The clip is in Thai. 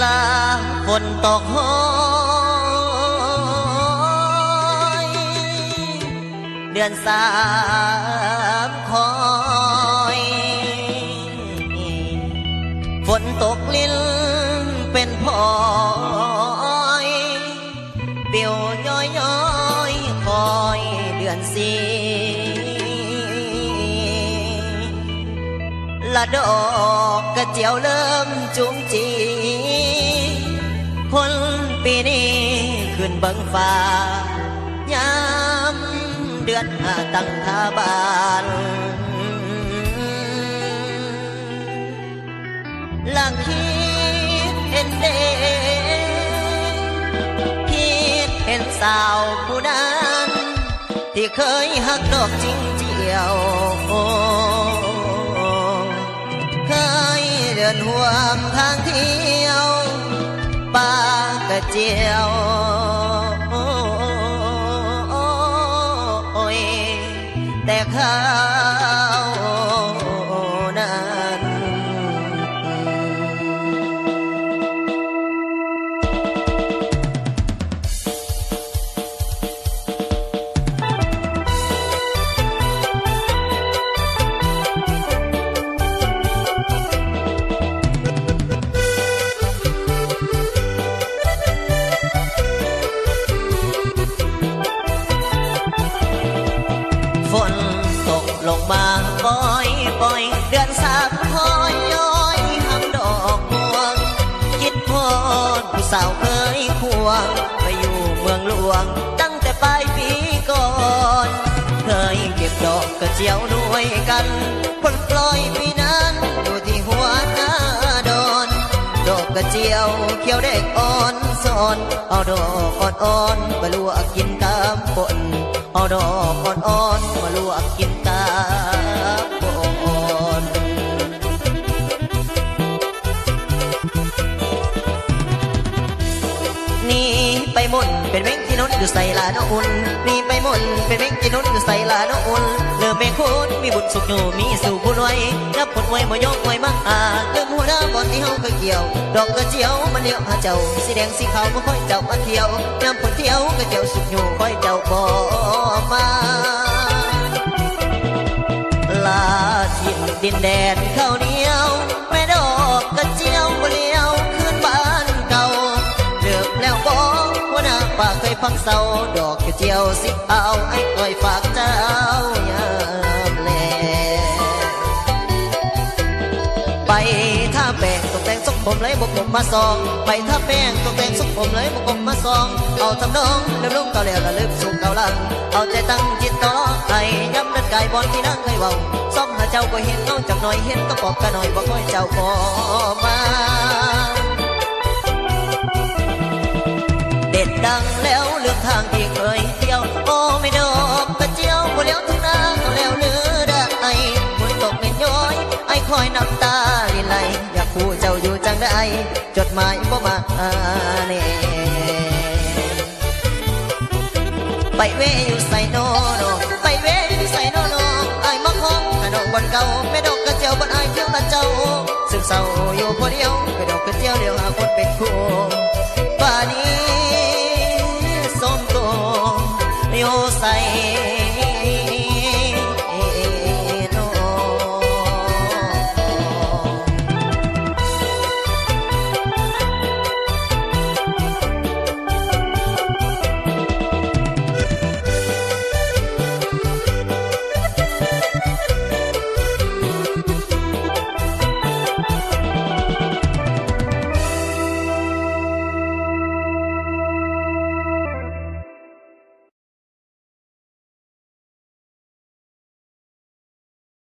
ลาฝนตกโหยเดือนสามคอยฝนตกลิ้นเป็นพลอยเปียวย้อยย้อยคอยเดือนสี่ละดอกกระเจียวเริ่มจุ้มจีคนปีนี้ขึ้นเบิ่งฟ้ายามเดือนห้าตั้งท่าบานลังคิดเห็นเด็กคิดเห็นสาวผู้นั้นที่เคยหักดอกจริงเจียวเคยเดินห่วงทางเที่ยวป่ากระเจียวแต่เขานั้นฝนตกลงมาปล่อยปล่อยเดือนสามคอยย้อยหำดอกม่วงคิดพอดผู้สาวเคยควงไปอยู่เมืองหลวงตั้งแต่ปลายปีก่อนเคยเก็บดอกกระเจียวด้วยกันผลปล่อยปีนั้นอยู่ที่หัวหน้าดอนดอกกระเจียวเขียวเด็กอ่อนสอนเอาดอกอ่อนๆไปลวกกินตามฝนเอาดอกอ่อนๆมาลวกกินตาบอนนี่ไปหมุนเป็นเม้งที่นุ่นอยู่ใส่ลาโนอุ่นนี่ไปหมุนเป็นเม้งที่นุ่นอยู่ใส่ลาโนอุ่นเลือเมฆคุณมีบุญสุขอยู่มีสู่ผู้รวยนับผลไว้มายกไว้มาเริ่มหัวหน้าบอนที่เฮาเคยเกี่ยวดอกกระเจียวมันเลี้ยวหาเจ้าสีแดงสีขาวมาค่อยเจ้ามาเที่ยวน้ำผลเที่ยวกระเจียวสุกอยู่ค่อยเจ้าบ่มาลาถิ่นดินแดนข้าวเหนียวแม่ดอกกระเจียวบ่เลี้ยวขึ้นบ้านเก่าเลิกแล้วบ่หัวหน้าป่าเคยพังเศร้าดอกกระเจียวสิเอาไอ้ก้อยฝากเจ้ายามแลไปท่าแป้งตกแต่งสุกผมเลยบกมาซองไปท่าแป้งตกแต่งสุกผมเลยบกมาซองเอาทำน้องเริ่มลุ่มเก่าแล้วระลึกสุกเก่าลังเอาใจตั้งจิตต่อไอ้ย้ำนั่นกายบอลที่นั่งเคยเบาซ่อมหาเจ้าก็เห็นเงาจับหน่อยเห็นก็บอกกันหน่อยบอกค่อยเจ้าก็มาเด็ดดังแล้วเลือกทางที่เคยเที่ยวโอ้ไม่ดอกกระเจียวบ่เลี้ยวทุกนาก็แล้วเลือได้ฝนตกเป็นย้อยไอ้คอยน้ำตาไหลอยากคู่เจ้าอยู่จังได้จดหมายบ่มาเน่ไปเวอยู่ใส่โนโนไปเวอยู่ใส่โนโนไอ้มักห้องกระดอกบนเก่าแม่ดอกกระเจียวบนไอ้เที่ยวละเจ้าซึ่งเศร้าอยู่คนเดียวกระดอกกระเจียวเดียวหาคน